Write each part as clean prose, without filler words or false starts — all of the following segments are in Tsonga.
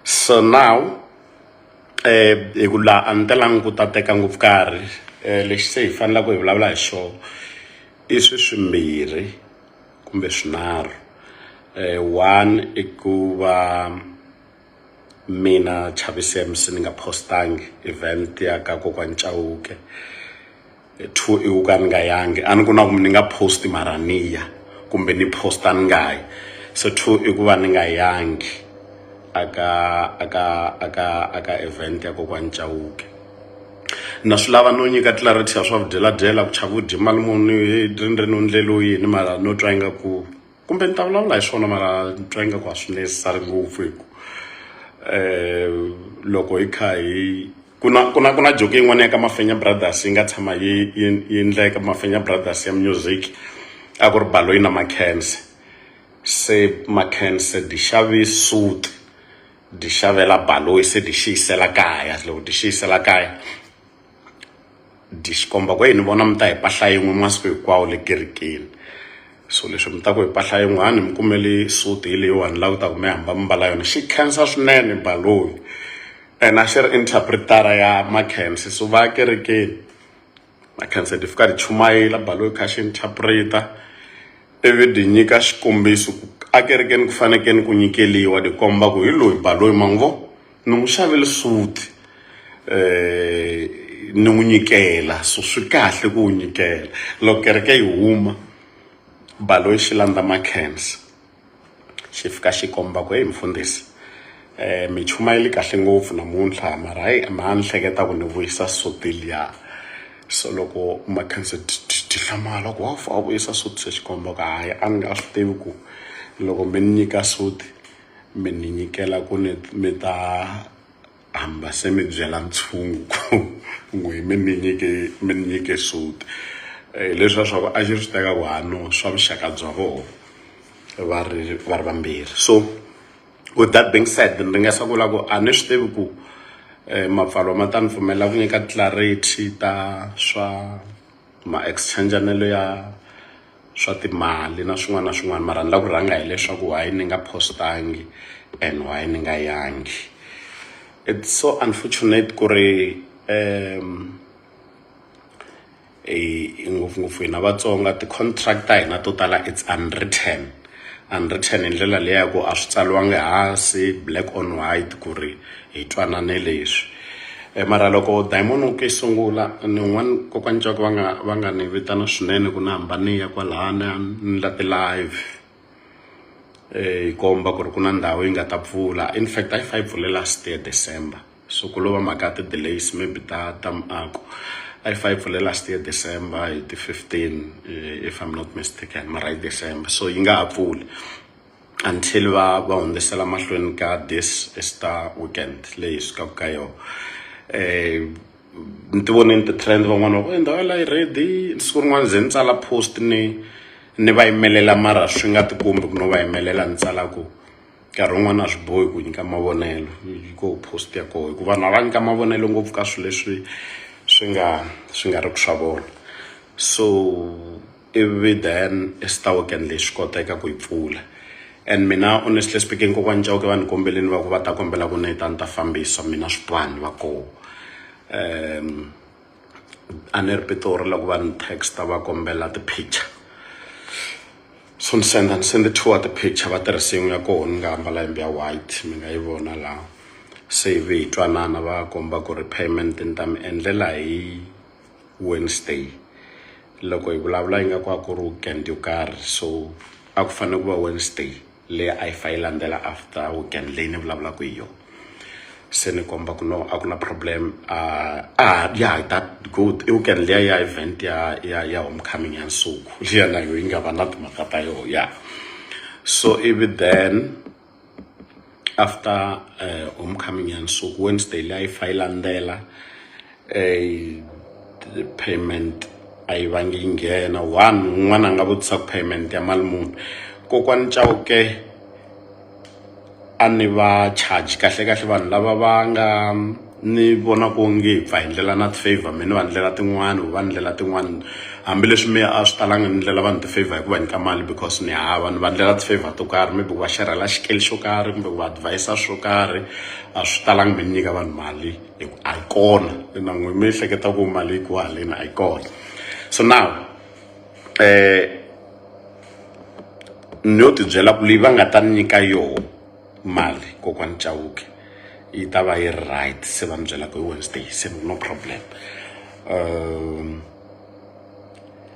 So now hi ku la a ni telangi ku ta teka ngopfu karhi lexi se hi fanelaka hi vulavula hi xona i swimbirhi kumbe swinharhu one i ku va mina Chavisi MC ni nga postangi event ya ka kokwani Chauke. Two i ku ka ni nga yangi a ni ku na ku ni nga posti mara niya kumbe ni posta ni nga yi. So two i ku va ni nga yangi aka event ya kokwani Chauke. Na swi lava no nyika clarity ya swa vudyeladyela ku chava udye mali muni ri no ndlelo yini mara no twa ingaku kumbe ni ta vulavula hi swona mara ni twa ingaku a swi necessary ngopfu hi ku loko hi kha hi ku na joke yin'wana ya ka Mafenya Brothers yi nga tshama yi endleka Mafenya Brothers ya music a ku ri Baloyi na Makhense. Se Makhense di xavi suit di xavela Baloyi se di xiyisela kaya loko di xiyisela kaya di xikomba ku ni vona mi ta hi pahla yin'we masiku hinkwawo le kerekeni. So leswi mi ta ku hi pahla yin'wana mi kumeli suti hi leyiwani la ku ta ku mi hamba mbala yona xi khensa swinene Baloyi and a xi ri interpretara ya Makhense. So va kerekeni Makhense di fika di chumayela Baloyi kha xi interpreta ivi di nyika xikombiso ku a kerekeni ku fanekeni ku nyikeliwa di komba ku hi loyi Baloyi mango ni n'wi xavele suti ni n'wi nyikela. So swi kahle ku n'wi nyikela loko kereke yi huma Baloyi xi landza Makhense xi fika xi komba ku mfundhisi mi chumayeli kahle ngopfu namuntlha mara hayi ma ni hleketa ku ni vuyisa suti liya. So loko Makhense ti hlamala ku wa fa vuyisa suti se xi komba ku hayi a ni nga swi tivi ku loko mi ni nyika suti mi ni nyikela ku mi ta hamba se mi byela ntshungu ku n'wi mi ni nyike suti. Leswi swa ku a xi swi teka ku hano swa vuxaka bya vona va ri vambirhi. So with that being said ni nga sa vula ku a ni swi tivi ku mapfalo ma ta ni pfumela ku nyika clarity ta swa ma-exchange-anelo ya swa timali na swin'wana na swin'wana mara ni la ku rhanga hileswaku why ni nga postangi and why ni nga yangi. It's so unfortunate ku ri ngopfungopfu hina Vatsonga ti-contract ta hina to tala it's unwritten hi ndlela leyi ya ku a swi tsaliwangi hansi black on white ku ri hi twanane leswi. Mara loko Diamond ke sungula ni n'wana kokwani Chauke va nga ni vitana swinene ku ni hamba ni ya kwalahaya ni la ti-live hi komba ku ri ku na ndhawu yi nga ta pfula. In fact a yi fa yi pfule last year December. So ku lo va mhaka ti-delays maybe ta miako a yi fa yi pfule last year December hi ti-15 if I'm not mistaken mara hi December. So yi nga ha pfuli until va hundzisela mahlweni ka this Easter weekend leyi sukaka ka yona. Ni ti voneni ti-trend van'wana va ndhawu la yi ready siku rin'wana ze ni tsala post ni va yimelela mara swi nga ti kombi ku no va yimelela ni tsala ku nkarhi wun'wana a swi bohi ku nyika mavonelo ko post ya koho hikuva vanhu va nyika mavonelo ngopfu ka swilo leswi swi nga ri ku swa vona. So ivi then Easter weekend leyi swi koteka ku yi pfula and mina honestly speaking kokwani Chauke va ni kombeleni va ku va ta kombela ku ni ta fambisa mina swipani va koho. A ni ri Pitori loko va ni texta va kombela ti-picture so ni send two ti-picture va tirhisa yin'we ya koho ni nga ambala hembe ya white mi nga yi vona laha. Se hi twanana va komba ku ri payment ni ta mi endlela hi Wednesday loko hi vulavula yi nga ku a ku ri weekend yo karhi. So a ku fanele ku va Wednesday leyi a yi fa yi landzela after weekend leyi ni vulavulaka hi yona. Se ni komba ku no a ku na problem yeah that good i weekend leya ya event ya homecoming ya Nsuku liya nayo yi nga va na timhaka ta yona yeah. So even then after homecoming ya Nsuku Wednesday leya yi fa yi landzela payment a yi vangi yi nghena. Un'wana a nga vutisa ku payment ya mali muni. Kokwani Chauke a ni va charge kahle vanhu lava va nga ni vona ku nge pfa hi ndlela na favor mina va ndlela tin'wana va ndlela tin'wana hambileswi mi a swi talanga ni ndlela vanhu ti-favor hi ku va nyika mali because ni hava ni va ndlela ti-favor to karhi maybe ku va xerhela xikeli xo karhi kumbe ku va advise swo karhi a swi talanga mi nyika vanhu mali hi ku a yi kona na n'we mi hleketa ku mali yi ku haleni a yi kona. So now ni yo tibyela ku leyi va nga ta nyika yoho mali kokwani Chauke yi ta va yi right se va ni byela ku hi Wednesday se no problem.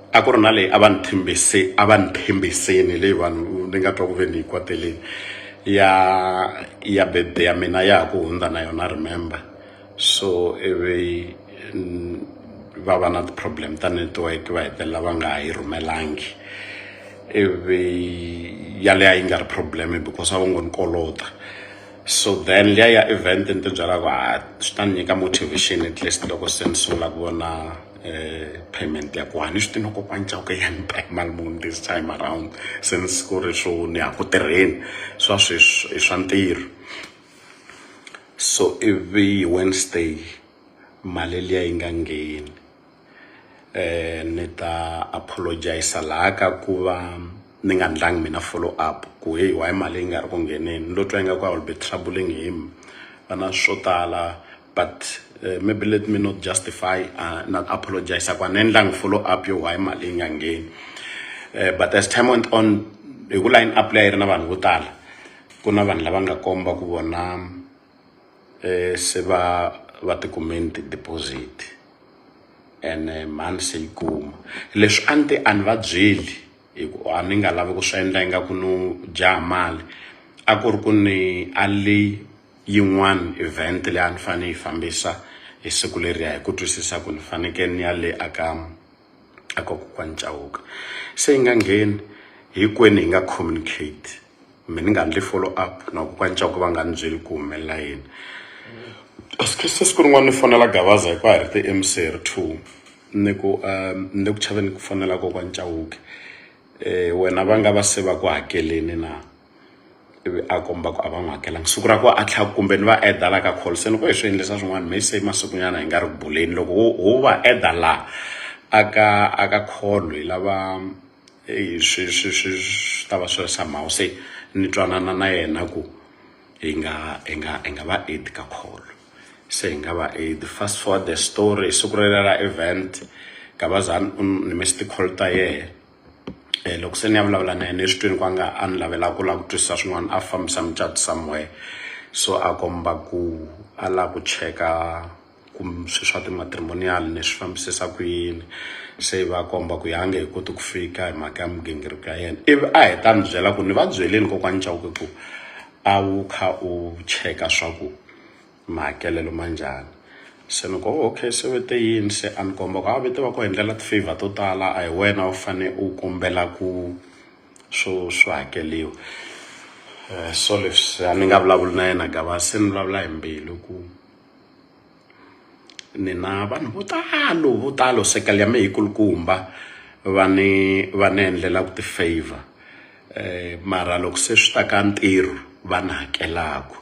A ku ri na leyi a va ni tshembiseni leyi vanhu ni nga twa ku ve ni yi kwateleni ya birthday ya mina ya ha ku hundza na yona remember. So ivi va va na ti-problem ta network va hetelela va nga ha yi rhumelangi ivi yaleya yi nga ri problem because a va ngo ni kolota. So then liya ya event ni ti byela ku swi ta ni nyika motivation at least loko se ni sungula ku vona payment ya ku ni swi tiva ku kokwani Chauke ya ni pay mali muni this time around since ku ri swo ni ya ku tirheni swa sweswi i swa ntirho. So ivi Wednesday mali liya yi nga ngheni ni ta apologize laha ka ku va ni nga ndlangi mina follow up ku hey why mali yi nga ri ku ngheneni ni lo twa ingaku I will be troubling him vana swo tala but maybe let me not justify not apologize ku a ni endlangi follow up yo why mali yi nga ngheni. But as time went on hi ku line up leyi ri na vanhu vo tala ku na vanhu lava nga komba ku vona se va tikumeni ti-deposit and mani se yi kuma leswi a ni va byeli hi ku a ni nga lavi ku swi endla ingaku no jaha mali a ku ri ku ni a le yin'wana event leyi a ni fanele yi fambisa hi siku leriya hi ku twisisa ku ni fanekele ni ya le aka kokwani Chauke se yi nga ngheni hinkwenu hi nga communicate mi ni nga endli follow up na kokwani Chauke va nga ni byeli ku humelela yini. Se siku rin'wana ni fonela Gavaza hi ku a hi ri ti-MC hi ri 2 ni ku ni le ku chaveni ku fonela kokwani Chauke wena va nga va se va ku hakeleni na ivi a komba ku a va n'wi hakelanga siku ra ku a tlhaku kumbe ni va adda la ka call se ni ku hi swi endlisa swin'wana maybe se masikunyana hi nga ri ku buleni loko ho va adda la aka call hi lava swi ta va swi ri somehow se ni twanana na yena ku hi nga va aid ka call se hi nga va aid. Fast forward the story siku rero ra event Gavaza ni me ti-call ta yehe loko se ni ya vulavula na yena eswitweni ku a nga a ni lavela ku lava ku twisisa swin'wana a fambisa mucato somewhere so a komba ku a lava ku cheka ku swi swa ti-matrimonial ni swi fambisisa ku yini se va komba ku yange hi koti ku fika hi mhaka ya migingiriko ya yena ivi a heta ni byela ku ni va byeleni kokwani Chauke ku a wu kha u cheka swa ku mahakelelo ma njhani se ni ko okay se vete yini se a ni komba ku a vete va ku endlela ti-favor to tala a hi wena u fane u kombela ku swo hakeliwa. So leswi a ni nga vulavuli na yena Gavaza se ni vulavula hi mbilu ku ni na vanhu vo talo sekele ya me yi kulukumba va ni endlela ku ti-favor mara loko se swi ta ka ntirho va ni hakelaku.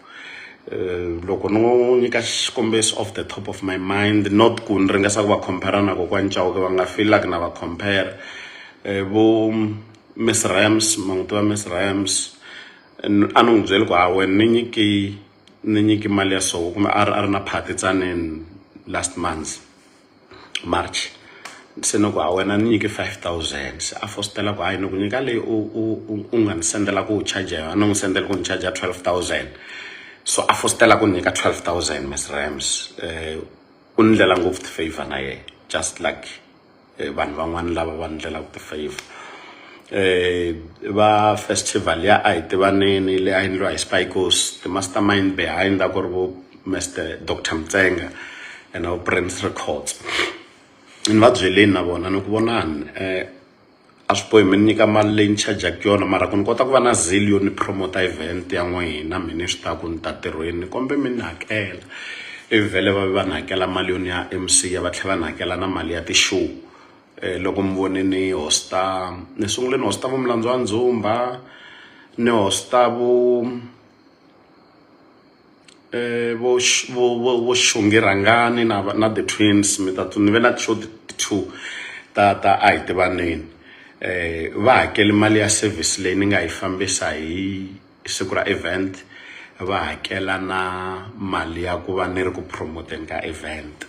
Loko no nyika xikombiso off the top of my mind not ku ni ringesa ku va compare na kokwani Chauke va nga feel like na va compare vo Miss Rams manguti va Miss Rams a ni n'wi byeli ku wena ni nyiki mali ya so kumbe a ri na party tsanini last month March se no ku wena ni nyiki 5,000 se a fostela ku ni ku nyika leyi u nga ni sendela ku charge yona ni n'wi sendela ku ni charge 12,000 so a fostela ku nyika 12,000 Miss Rams u ni ndlela ngopfu ti-favor na ye just like vanhu van'wana lava va ndlela ku ti-favor. Va festival ya a hi tivaneni leyi a yi endliwa hi Spikos ti-mastermind behind a ku ri vo Mr Dr Mtsenga and vo Prince Records ni va byeleni na vona ni ku vonani a swi bohi mi ni nyika mali leyi ni chargeku yona mara ku ni kota ku va na zeal yo ni promota event ya n'wina mina swi ta ku ni ta tirhweni ni kombe mi ni hakela ivi vhele va ni hakela mali yo ni ya MC ya va tlhela va ni hakela na mali ya ti-show. Loko mi vone ni hosta ni sungule ni hosta vo Milandzu wa Ndzumba ni hosta vo Shungi Rangani na the Twins ni ve na show two ta a hi tivaneni va hakeli mali ya service leyi ni nga yi fambisa hi siku ra event, va hakela na mali ya ku va ni ri ku promoteni ka event,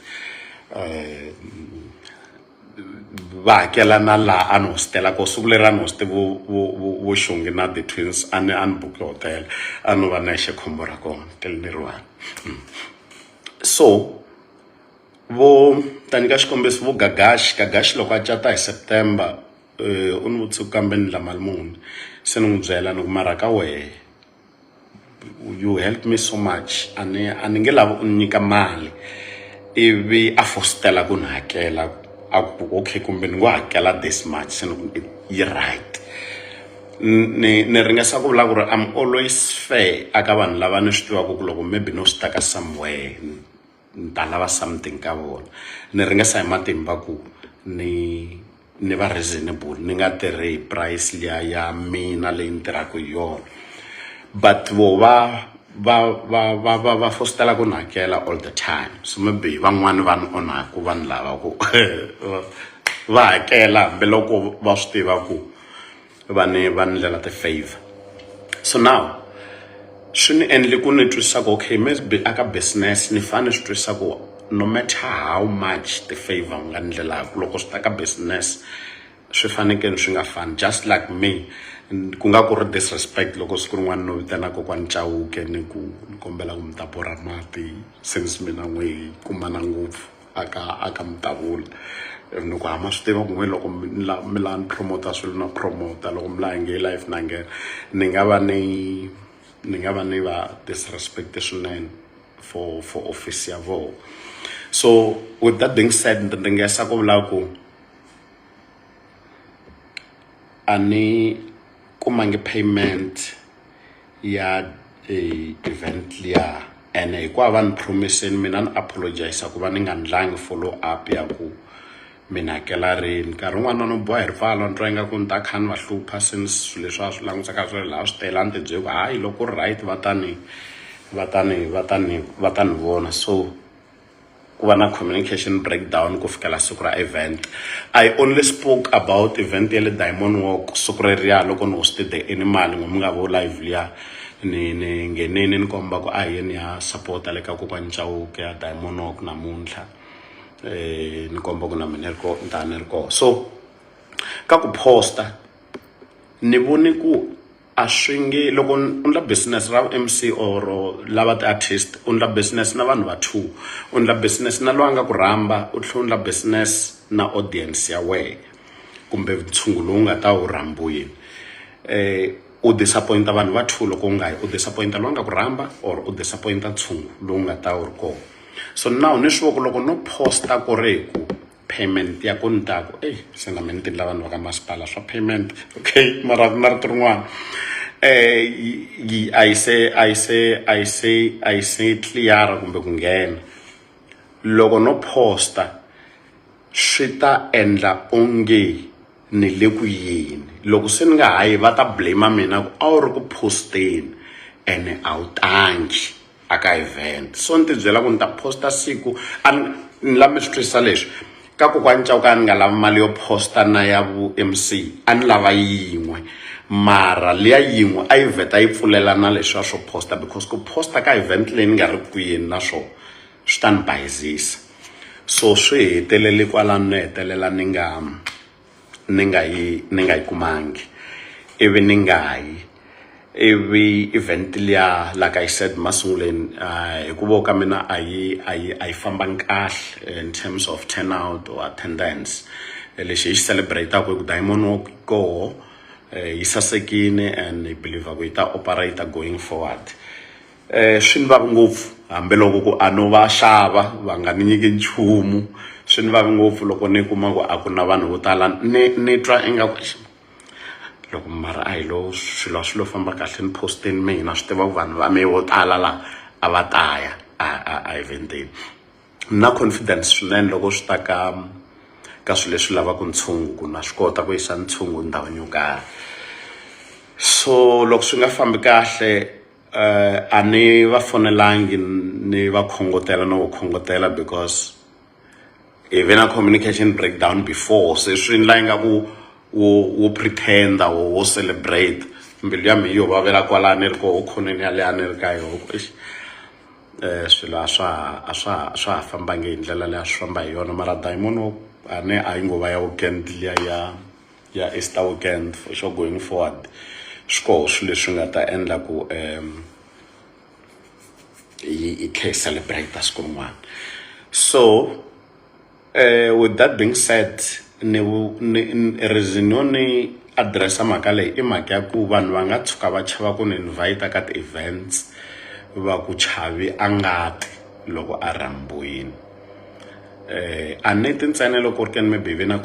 va hakela na laha a ni hostela ko siku leri a ni hoste vo Xungi na the Twins a ni buki hotel a no va na xikhombo ra kona teleriwani. So vo ta nyika xikombiso vo Gagashi loko a cata hi September u ni vutise kambe ni la mali muni, se ni n'wi byela ni ku mara ka wehe you helped me so much a ni nge lavi u nyika mali ivi a fostela ku ni hakela a ku okay kumbe ni ngo hakela this much, se ni yi right. Ni ringesa ku vula ku ri I'm always fair aka vanhu lava ni swi tivaka ku loko maybe no swi taka somewhere ni ta lava something ka vona, ni ringesa hi matimba ku ni va reasonable, ni nga tirhi hi price liya ya mina leyi ni tirhaka hi yona. But vo va fostela ku ni hakela all the time, so maybe van'wani va ni onhaku vanhu lava ku va hakela hambi loko va swi tiva ku va ni ndlela ti-favor. So now swi ni endli ku ni twisisa ku okay maybe aka business ni fane swi twisisa ku no matter how much ti-favor u nga ni ndlelaku loko swi ta ka business swi fanekele swi nga fani. Just like me ku nga ku ri disrespect loko siku rin'wana no vitana kokwani Chauke ni ku ni kombela ku mi ta borha mati since mina n'wi kumana ngopfu aka Mtavula, ni ku hama swi tiva ku n'we loko mi la ni promota swilo na promota, loko mi la nge life na nge ni nga va ni va disrespect swinene for office ya vo. So with that being said ni ringesa ku vula ku ani kumangi payment ya event liya ene hikuva va ni promiseni mina ni apologize ku va ni nga ndlangi follow up ya ku mina hakela rini. Nkarhi wun'wana no boha hi ripfalo ni twa ingaku ni ta kha ni va hlupha since swilo leswi a swi langutisaka swi ri laha swi tela ni tibyele ku hayi loko ri right va ta ni vona. So ku va na communication breakdown ku fikela siku ra event. I only spoke about event ya le Diamond Walk siku reriya loko ni hosted the animal n'we mi nga vo live liya ni ngeneni ni komba ku a hi yeni ya support le ka kokwani Chauke ya Diamond Walk namuntlha, ni komba ku na mina ni ri koho. So ka ku posta ni voni ku a swi nge loko undla business ra MC or lava ti-artist undla business na vanhu va two, undla business na loyi a nga ku rhamba u tlhela undla business na audience ya wehe kumbe ntshungu lowu nga ta wu rhambiwini. U disappointa vanhu va two loko u nga yi u disappointa loyi a nga ku rhamba or u disappointa ntshungu lowu nga ta wu ri kona. So now ni swi voko loko no posta ku ri ku payment ya ku ni ta ku se na mina ti ndla vanhu va ka masipala swa payment okay mara na rito rin'wana I say clear kumbe ku nghena loko no posta swi ta endla onge ni le ku yini. Loko se ni nga hayi va ta blame mina ku a wu ri ku posteni ene a wu tangi aka event. So ni ti byela ku ni ta posta siku ni la mi swi twisisa leswi ka kokwani Chauke a ni nga lava mali yo posta na ya vu MC a ni lava yin'we, mara liya yin'we a yi vheta yi pfulelana leswiya swo posta because ku posta ka event leyi ni nga ri ku yini na swo swi ta ni bayizisa. So swi hetelele kwalano ni hetelela ni nga yi kumangi ivi ni nga yi ivi event liya like I said masunguleni hi ku voka mina a yi fambangi kahle in terms of turnout or attendance. Lexi hi xi celebrate-aku hi ku Diamond Walk koho yi sasekile and hi believe ku yi ta operate going forward. Swi ni vavi ngopfu hambiloko ku a no va xava va nga ni nyiki nchumu, swi ni vavi ngopfu loko ni kuma ku a ku na vanhu vo tala ni twa ingaku loko mara a hi lo swilo swi lo famba kahle ni posteni mina swi tiva ku vanhu va me vo tala la a va ta ya a eventeni. Na confidence swinene loko swi ta ka swilo leswi lavaka ntshungu na swi kota ku yisa ntshungu ndhawini yo karhi. So loko swi nga fambi kahle a ni va fonelangi ni va khongotela no khongotela because even a communication breakdown before se swi ndla ingaku wo pretenda wo celebrate mbilu ya mi yo vavela kwala ni ri ko khoneni ya leya ni ri ka yo swilo a swa ha fambangi hi ndlela leyi a swi famba hi yona mara Diamond a ne a yi ngo va ya weekend liya ya Easter weekend for sure going forward swi koho swilo leswi nga ta endla ku i khe celebrate siku rin'wana. So with that being said reason yo ni addressa mhaka leyi i mhaka ya ku vanhu va nga tshuka va chava ku ni invite ka ti-events va ku chavi a ngati loko a rambiwile a ni ti ntsena loko ri ke ni maybe na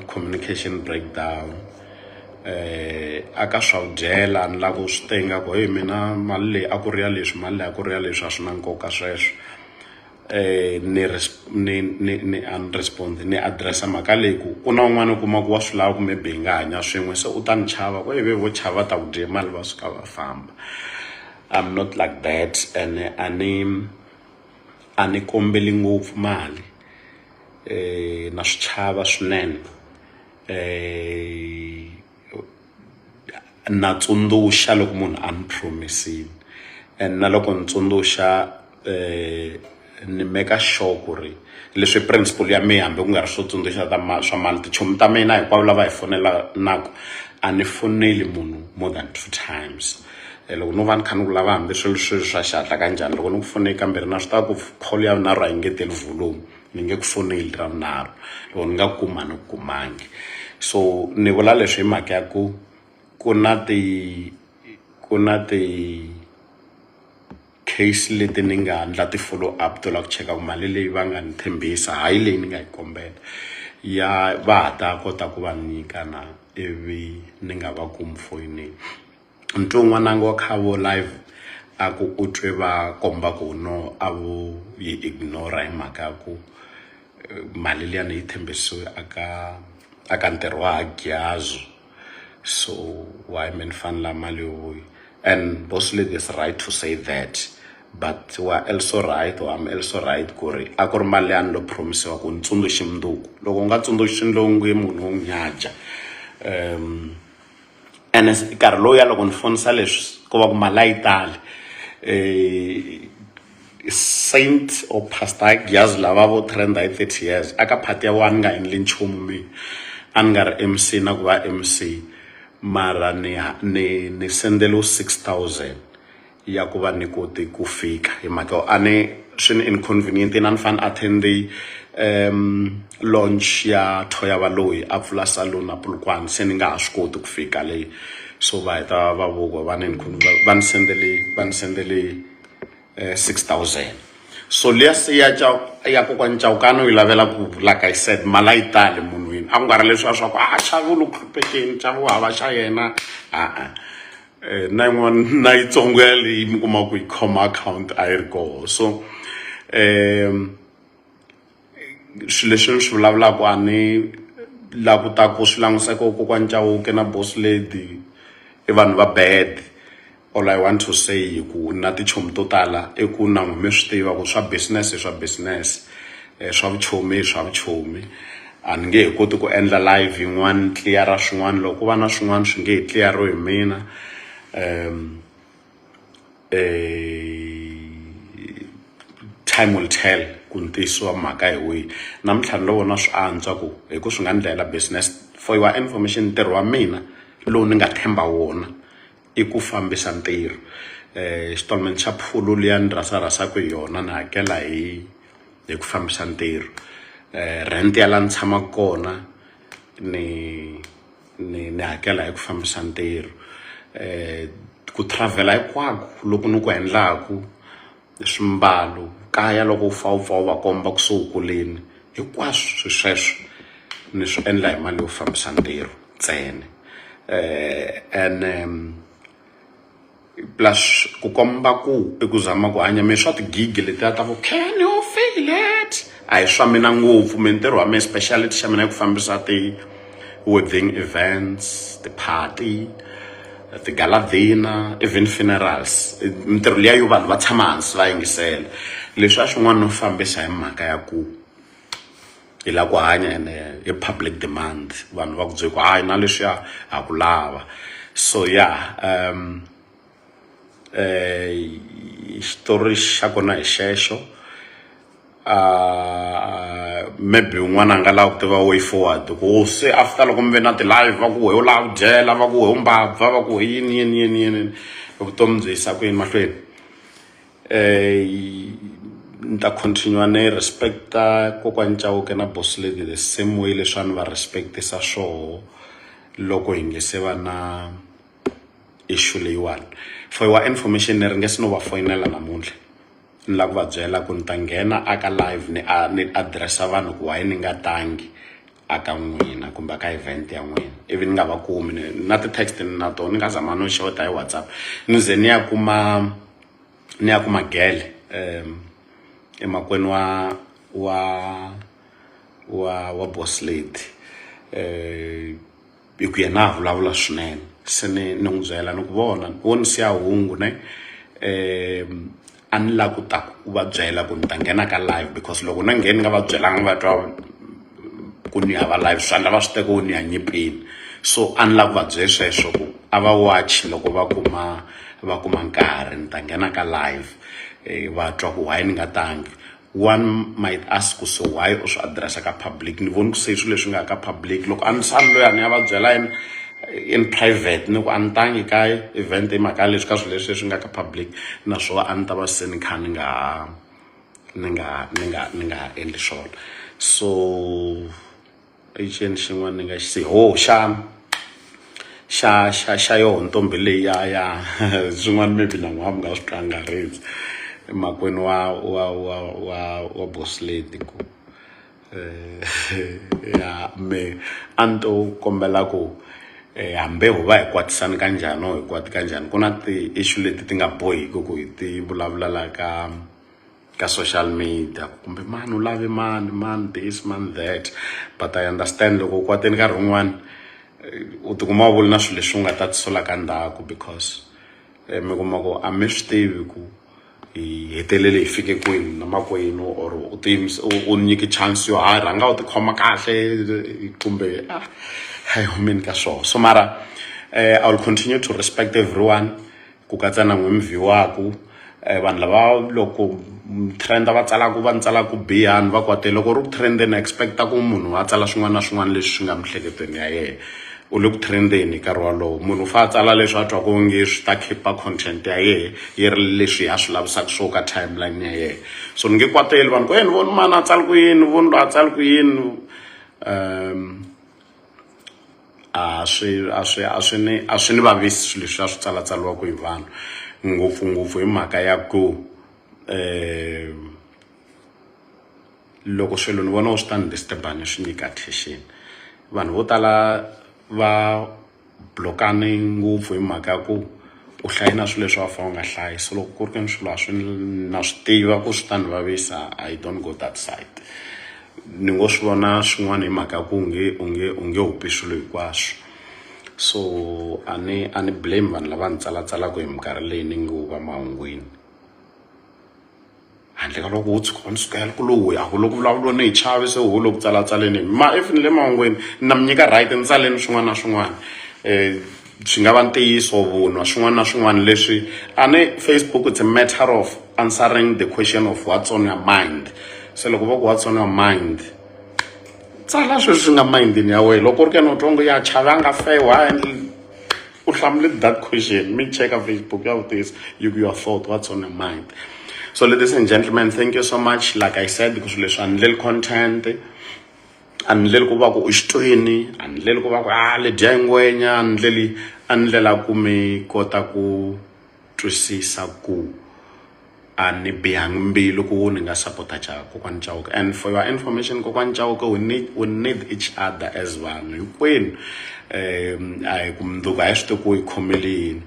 communication breakdown aka swa ku dyela ni lava ku swi tenga ku hey mina mali leyi a ku ri ya leswi mali leyi a ku ri ya leswi a swi na nkoka sweswo ni unrespond ni addressa mhaka leyi ku na un'wana u kuma ku wa swi lava ku maybe hi nga hanya swin'we se u ta ni chava ku ivi vo chava ta ku dye mali va suka va famba. I'm not like that and a ni kombeli ngopfu mali na swi chava swinene na tsundzuxa loko munhu a ni promisile and na loko ni tsundzuxa ni make sure ku ri leswi principle ya mina hambi ku nga ri swo tsundzuxa swa mali tichomi ta mina hinkwavo lava hi fonelanaka a ni foneli munhu more than 2 times loko no va ni kha ni ku lava hambi swilo swa xihatla kanjhani loko ni ku foneli kambirhi na swi tiva ku call ya vunharhu a yi ngeteli volume ni nge ku foneli ra vunharhu loko ni nga kuma ni ku kumangi. So ni vula leswi hi mhaka ya ku ku na ti case leti ni nga ndla ti follow up to la ku cheka ku mali leyi va nga ni tshembisa hayi leyi ni nga yi kombela ya va ha ta kota ku va nyika na ivi ni nga va kumi foyinini. Mntu un'wananga wa khavo live a ku u twe va komba ku no a vo yi ignora hi mhaka ya ku mali liya ni yi tshembisiwe aka ntirho wa Gyazo. So why men fan la mali yo and boss lady is right to say that but we're also right or I'm also right ku ri a ku ri mali ya ni lo promisiwa ku ni tsundzuxi mundzuku loko u nga tsundzuxi ndlongu i munhu wo nyaja and nkarhi lowu ya loko ni fonisa leswi ku va ku mali a yi tali Saint or Pastor Gyazi lava vo trend hi 30 years aka phati ya wa ni nga endli nchumu mina a ni nga ri MC na ku va MC mara ni sendelo 6,000 ya ku va ni koti ku fika hi mhaka a ni swi ni inconvenient na ni fan attend launch ya Thoya Valoyi a pfula salon na Polokwane se ni nga ha swi koti ku fika leyi so va heta va voko va ni sendele 6,000. So liya se ya kokwani Chawukano yi lavela ku like I said mala yi tali munhwini a ku nga ri leswi swa ku xavi lu khupekeni xavi hava xa yena na yin'wana na yitsongo ya leyi mi kuma ku yi khoma account a yi ri koho. So swilo leswi ni swi vulavulaka a ni la ku ta ku swi languseka kokwani Chawuke na boss lady i vanhu va bad. All I want to say ku na tichomi to tala i ku na n'wina mi swi tiva ku swa business swa vuchomi a ni nge he koti ku endla live yin'wana cleara swin'wana loko va na swin'wana swi nge he cleariwi hi mina time will tell ku ni tiyisiwa mhaka hi wihi na mintlhanu lo vona swi antswa ku hi ku swi nga ndlela business for your information ntirho wa mina lowu ni nga themba wona i ku fambisa ntirho xitolomeni xa Phulu liya ni rasarasaku hi yona ni hakela hi ku fambisa ntirho rent ya la ni tshamaka kona ni hakela hi ku fambisa ntirho ku travela hinkwako loko ni ku endlaku swimbalo kaya loko u pfa u va komba ku se u kulini hinkwaswo sweswo ni swi endla hi mali yo fambisa ntirho ntsena and plus ku komba ku i ku zama ku hanya mi swa tigigi letiya ta ku can you feel it a hi swa mina ngopfu mintirho wa mina speciality xa mina i ku fambisa wedding events ti-party ti-gala dinner even funerals mintirho liya yo vanhu va tshama hansi va yingisela leswi a swin'wana no fambisa hi mhaka ya ku hi la ku hanya hi public demand vanhu va ku byela ku hayi na leswiya ha ku lava so xitori xa kona hi xexo maybe un'wana a nga lava ku tiva way forward ku se after loko mi ve na ti-live va ku he u lava ku dyela va ku he u mbabva va ku yini vutomi byi yisa ku yini mahlweni ni ta continue ni respecta kokwani Chauke na boss lady the same way leswi a ni va respectisa swoho loko hi nge se va na issue leyiwani for your information ni ringe se no va foyinela namuntlha ni la ku va byela ku ni ta nghena aka live ni addressa vanhu ku why ni nga tangi aka n'wina kumbe aka event ya n'wina ivi ni nga va kumi na ti-text na tona ni nga zama no xota hi WhatsApp ni ze ni ya kuma gele emakwenu wa boss lady hi ku yena a vulavula swinene se ni n'wi byela ni ku vona ni siya hungu ne a ni la ku ta ku va byela ku ni ta nghena ka live because loko na ngheni nga va byelanga va twa ku ni hava live swi endla va swi teka ku ni ya nyipini so a ni la ku va byela sweswo ku a va watch loko va kuma nkarhi ni ta nghena ka live va twa ku why ni nga tangi one might ask ku so why u swi addressa ka public ni voni ku se swilo leswi nga ka public loko a ni sani loyi a ni ya va byela in private ni ku a ni tangi ka event hi mhaka leswi ka swilo leswi nga ka public naswona a ni ta va se ni kha ni nga endli swona so xin'wana xin'wana ni nga xi xa yoho ntombi leyi ya swin'wana maybe na n'wana mi nga swi twangarhisi emakwenu wa boss lady ku me a ni to kombela ku hambe ho va hi kwatisani kanjhani o hi kwati kanjhani ku na ti-issue leti ti nga bohiki ku hi ti vulavula ka social media kumbe mani u lave man this man that but I understand loko u kwate nkarhi wun'wani u tikuma u vuli na swilo leswi u nga ta tisola ka ndzhaku because mi kuma ku a mi swi tivi ku hi hetelele hi fike kwini na makwenu or u nyiki chance yo rhanga u tikhoma kahle kumbe hayi humeni ka swona so mara I will continue to respect everyone ku katsa na n'wi mvhiwaku vanhu lava loko trend va tsalaku bihani va kwate loko ri ku trend ni expecta ku munhu a tsala swin'wana na swin'wana leswi swi nga mihleketweni ya yena u le ku trendeni nkarhi walowo munhu fa a tsala leswi a twa ku nge swi ta khipa content ya yena yi ri leswi a swi lavisaka swo ka timeline ya yena so ni nge kwateli vanhu ku ni voni mani a tsali ku yini voni lo a tsali ku yini a swi ni vavisi swilo leswi a swi tsalatsaliwaka hi vanhu ngopfungopfu hi mhaka ya ku loko swilo ni vona swi ta ni disturbani swi nyika attention vanhu vo tala va blokane ngopfu hi mhaka ya ku u hlayi na swilo leswi va fanele u nga hlayi so loko ku ri ke swilo swi na swi tiva ku swi ta ni vavisa I don't go that side ni ngo swi vona swin'wana hi mhaka ku u nge hupi swilo hinkwaswo so a ni blame vanhu lava ni tsalatsalaka hi minkarhi leyi ni ngo va mahungwini handle ka loko u tshuka ni sukela ku lowu a ku loko vulavuriwa ni hi chavi se hu loko tsalatsaleni if ni le mahungwini na mi nyika right ni tsaleni swin'wana na swin'wana swi nga va ntiyiso vunwa swin'wana na swin'wana leswi Facebook it's a matter of answering the question of what's on your mind se loko va ku what's on your mind tsala sweswi nga mindini ya wena loko ri ke no twangu ya chavanga fewa u hlamule that question me check Facebook ya vutisa your thought what's on your mind. So ladies and gentlemen, thank you so much. Like I said, because leswi a ni leli content a ni leli ku va ku u xitwini a ni leli ku va ku le dya ngwenya a ni lela ku mi kota ku twisisa ku a ni bihangi mbilu ku ni nga supporta kokwani Chauke. And for your information, kokwani Chauke, we need each other as vanhu hinkwenu a hi ku mundzuku a hi swi tivi ku hi khomelini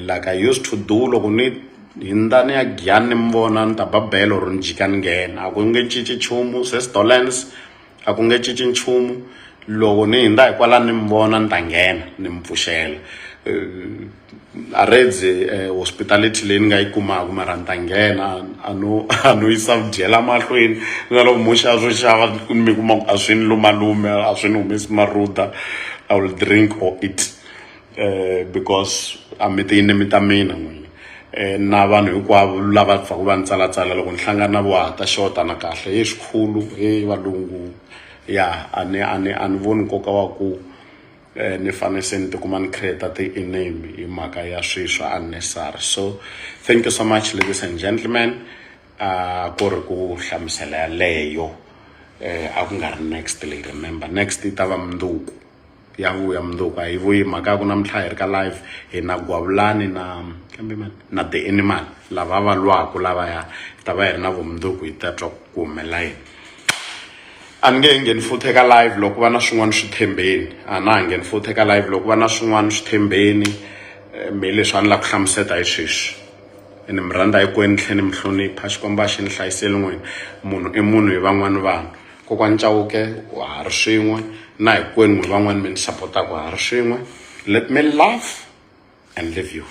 like I used to do loko ni hindani ya gyani mi vona ni ta babela or ni jika ni nghena a ku nge cinci nchumu Dolens a ku nge cinci nchumu loko ni hinda hikwalaho ni mi vona ni ta nghena ni mi pfuxela already hospitality leyi ni nga yi kumaka mara ni ta nghena a no yisa vudyela mahlweni na loko mo xava swo xava mi kuma a swi ni lumalume a swi ni humesi maruda I will drink or eat because a mi tiyini mi ta mina n'wini na vanhu hinkwavo lava pfaku va ni tsalatsala loko ni hlangana na vo ta xota na kahle hi xikhulu hi valungu ya a ni voni nkoka wa ku ni fane se ni tikuma ni create ti-name hi mhaka ya swilo swa unnecessary. So thank you so much ladies and gentlemen ku ri ku hlamusela yaleyo a ku nga ri next leyi. Remember next yi ta va mundzuku ya vuya mundzuku a hi vuyi mhaka ya ku namuntlha hi ri ka live hi na Gwavulani na the animal lava va lwaku lavaya hi ta va hi ri na vo mundzuku hi ta twa ku humelela yini. A ni nge ngheni futhi eka live loko va na swin'wana swi thembeni a na ha ngheni futhi eka live loko va na swin'wana swi thembeni mi leswi a ni lava ku hlamuseta hi sweswi ni mi rhandza hinkwenu ni tlhela ni mi hlonipha xikomba xi ni hlayiseli n'wina munhu i munhu hi van'wana vanhu kokwani Chauke wa ha ri swin'we na hinkwenu n'wi van'wana mi ni sapotaka ha ri swin'we. Let me laugh and leave you.